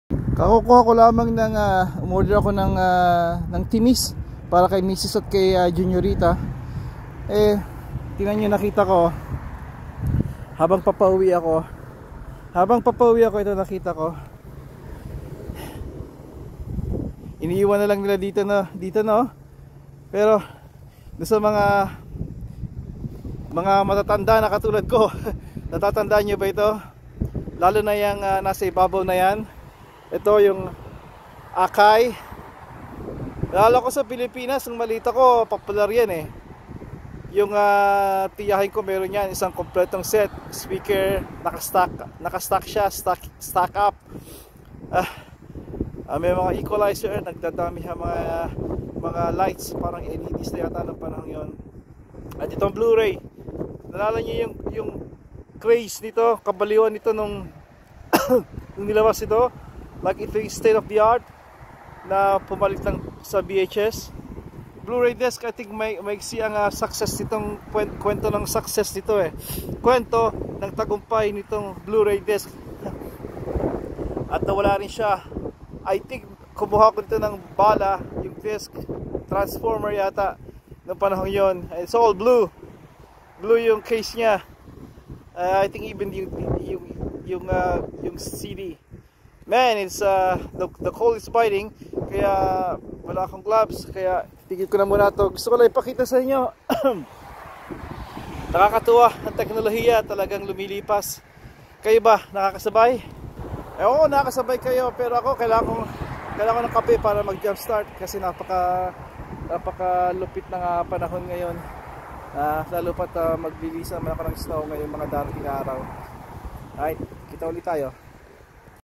Kakukuha ko lamang ng umorder ako ng timis para kay Mrs. at kay Juniorita. Tingnan nyo, nakita ko habang papauwi ako ito, nakita ko iniiwan na lang nila dito no. Pero doon sa mga matatanda na katulad ko natatandaan nyo ba ito? Lalo na yung nasa ibabaw na yan. Ito yung Akay. Lalo ko sa Pilipinas, ang malita ko, popular yan eh. Yung tiyahin ko meron yan, isang kompletong set. Speaker, nakastack siya, stack up. May mga equalizer, nagdadami siya mga lights, parang LEDs na yata ng panahon yon. At itong Blu-ray, nalala niyo yung craze nito, kabaliwan nito nung nilabas ito. Like ito yung state of the art na pumalit lang sa VHS. Blu-ray disc, I think may ang success nitong kwento ng success nito eh. Kwento ng tagumpay nitong Blu-ray disc. At nawala rin siya. I think kumuha ko nito ng bala, yung disc, transformer yata ng panahon yon. It's all blue. Blue yung case niya. I think even yung CD. Man, it's the cold is biting, kaya wala akong gloves, kaya tigil ko na muna to. Gusto ko lang ipakita sa inyo. Nakakatuwa ang teknolohiya, talagang lumilipas. Kayo ba nakakasabay? Oo, nakakasabay kayo, pero ako kailangan ko ng kape para mag jump start kasi napaka lupit ng panahon ngayon. Lalo pat magbibisa man ako ng snow ngayong mga darating na araw. Alright, kita ulit tayo.